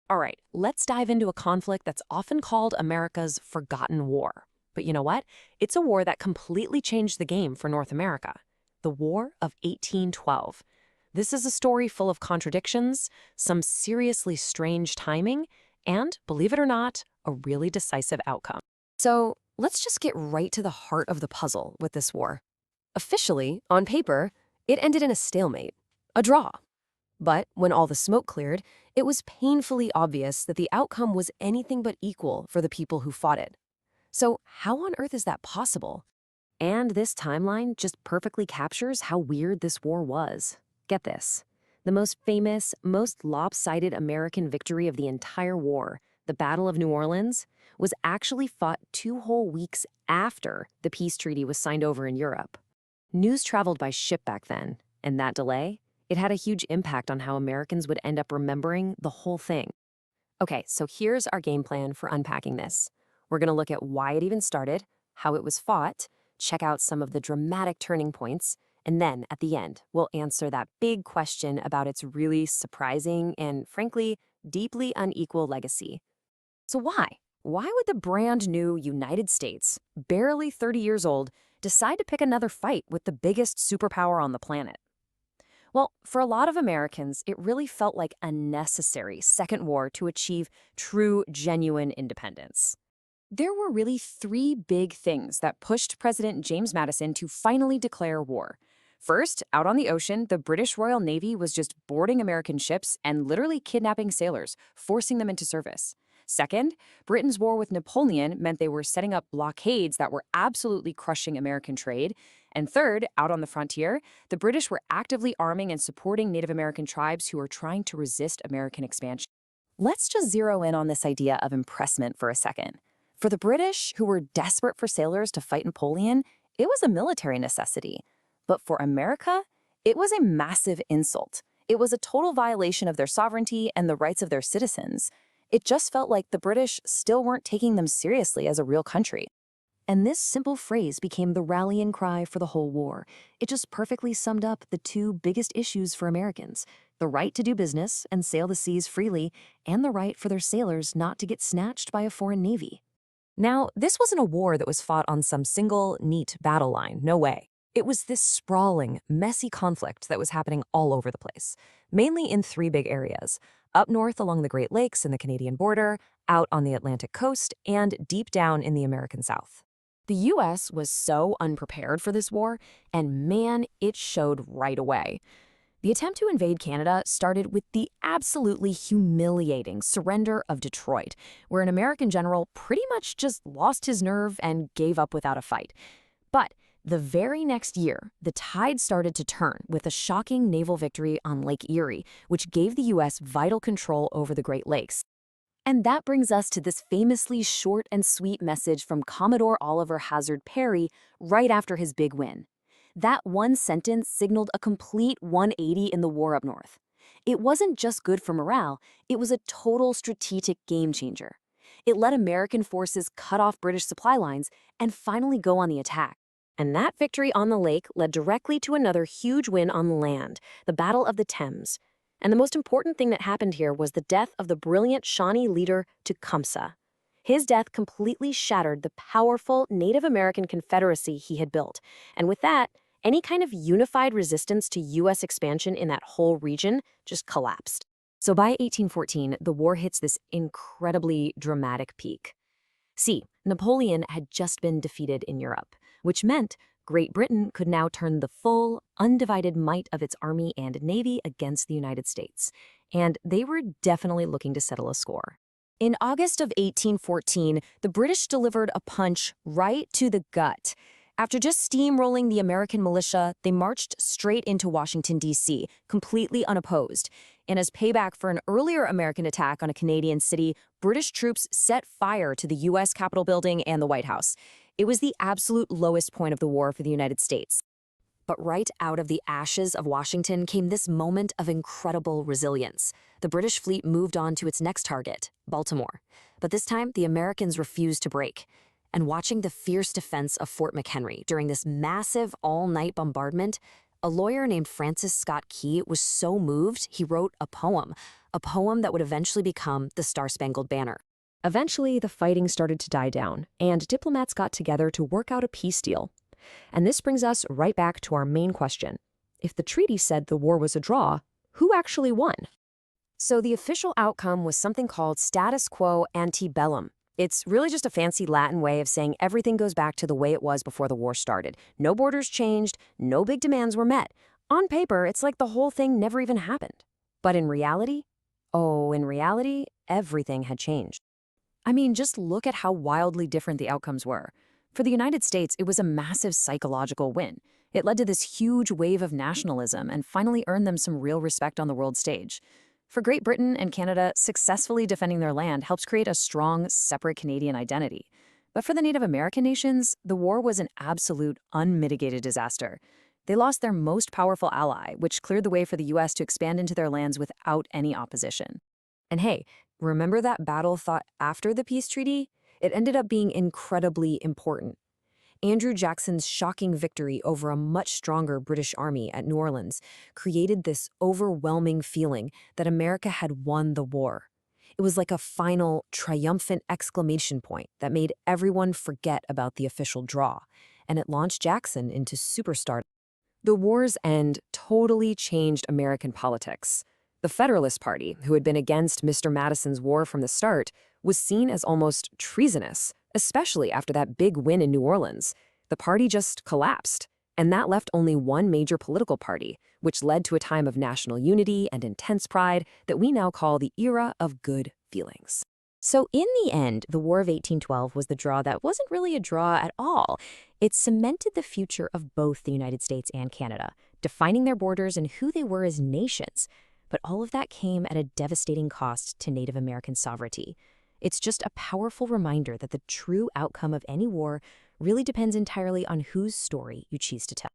All right, let's dive into a conflict that's often called America's forgotten war. But you know what? It's a war that completely changed the game for North America. The War of 1812. This is a story full of contradictions, some seriously strange timing, and, believe it or not, a really decisive outcome. So let's just get right to the heart of the puzzle with this war. Officially, on paper, it ended in a stalemate, a draw. But when all the smoke cleared, it was painfully obvious that the outcome was anything but equal for the people who fought it. So how on earth is that possible? And this timeline just perfectly captures how weird this war was. Get this. The most famous, most lopsided American victory of the entire war, the Battle of New Orleans, was actually fought 2 whole weeks after the peace treaty was signed over in Europe. News traveled by ship back then, and that delay, it had a huge impact on how Americans would end up remembering the whole thing. Okay, so here's our game plan for unpacking this. We're going to look at why it even started, how it was fought, check out some of the dramatic turning points, and then, at the end, we'll answer that big question about its really surprising and, frankly, deeply unequal legacy. So why? Why would the brand new United States, barely 30 years old, decide to pick another fight with the biggest superpower on the planet? Well, for a lot of Americans, it really felt like a necessary second war to achieve true, genuine independence. There were really 3 big things that pushed President James Madison to finally declare war. First, out on the ocean, the British Royal Navy was just boarding American ships and literally kidnapping sailors, forcing them into service. Second, Britain's war with Napoleon meant they were setting up blockades that were absolutely crushing American trade. And third, out on the frontier, the British were actively arming and supporting Native American tribes who were trying to resist American expansion. Let's just zero in on this idea of impressment for a second. For the British, who were desperate for sailors to fight Napoleon, it was a military necessity. But for America, it was a massive insult. It was a total violation of their sovereignty and the rights of their citizens. It just felt like the British still weren't taking them seriously as a real country. And this simple phrase became the rallying cry for the whole war. It just perfectly summed up the 2 biggest issues for Americans: the right to do business and sail the seas freely, and the right for their sailors not to get snatched by a foreign navy. Now, this wasn't a war that was fought on some single, neat battle line, no way. It was this sprawling, messy conflict that was happening all over the place, mainly in 3 big areas: up north along the Great Lakes and the Canadian border, out on the Atlantic coast, and deep down in the American South. The U.S. was so unprepared for this war, and man, it showed right away. The attempt to invade Canada started with the absolutely humiliating surrender of Detroit, where an American general pretty much just lost his nerve and gave up without a fight. But the very next year, the tide started to turn with a shocking naval victory on Lake Erie, which gave the U.S. vital control over the Great Lakes. And that brings us to this famously short and sweet message from Commodore Oliver Hazard Perry right after his big win. That one sentence signaled a complete 180 in the war up north. It wasn't just good for morale, it was a total strategic game changer. It let American forces cut off British supply lines and finally go on the attack. And that victory on the lake led directly to another huge win on land, the Battle of the Thames. And the most important thing that happened here was the death of the brilliant Shawnee leader Tecumseh. His death completely shattered the powerful Native American Confederacy he had built. And with that, any kind of unified resistance to U.S. expansion in that whole region just collapsed. So by 1814, the war hits this incredibly dramatic peak. See, Napoleon had just been defeated in Europe, which meant Great Britain could now turn the full, undivided might of its army and navy against the United States. And they were definitely looking to settle a score. In August of 1814, the British delivered a punch right to the gut. After just steamrolling the American militia, they marched straight into Washington, D.C., completely unopposed. And as payback for an earlier American attack on a Canadian city, British troops set fire to the U.S. Capitol building and the White House. It was the absolute lowest point of the war for the United States. But right out of the ashes of Washington came this moment of incredible resilience. The British fleet moved on to its next target, Baltimore. But this time, the Americans refused to break. And watching the fierce defense of Fort McHenry during this massive all-night bombardment, a lawyer named Francis Scott Key was so moved he wrote a poem, a poem that would eventually become the Star-Spangled Banner. Eventually, the fighting started to die down, and diplomats got together to work out a peace deal. And this brings us right back to our main question. If the treaty said the war was a draw, who actually won? So the official outcome was something called status quo ante bellum. It's really just a fancy Latin way of saying everything goes back to the way it was before the war started. No borders changed, no big demands were met. On paper, it's like the whole thing never even happened. But in reality, everything had changed. I mean, just look at how wildly different the outcomes were. For the United States, it was a massive psychological win. It led to this huge wave of nationalism and finally earned them some real respect on the world stage. For Great Britain and Canada, successfully defending their land helps create a strong, separate Canadian identity. But for the Native American nations, the war was an absolute, unmitigated disaster. They lost their most powerful ally, which cleared the way for the U.S. to expand into their lands without any opposition. And hey, remember that battle fought after the peace treaty? It ended up being incredibly important. Andrew Jackson's shocking victory over a much stronger British army at New Orleans created this overwhelming feeling that America had won the war. It was like a final, triumphant exclamation point that made everyone forget about the official draw, and it launched Jackson into superstar. The war's end totally changed American politics. The Federalist Party, who had been against Mr. Madison's war from the start, was seen as almost treasonous, especially after that big win in New Orleans. The party just collapsed, and that left only one major political party, which led to a time of national unity and intense pride that we now call the era of good feelings. So in the end, the War of 1812 was the draw that wasn't really a draw at all. It cemented the future of both the United States and Canada, defining their borders and who they were as nations. But all of that came at a devastating cost to Native American sovereignty. It's just a powerful reminder that the true outcome of any war really depends entirely on whose story you choose to tell.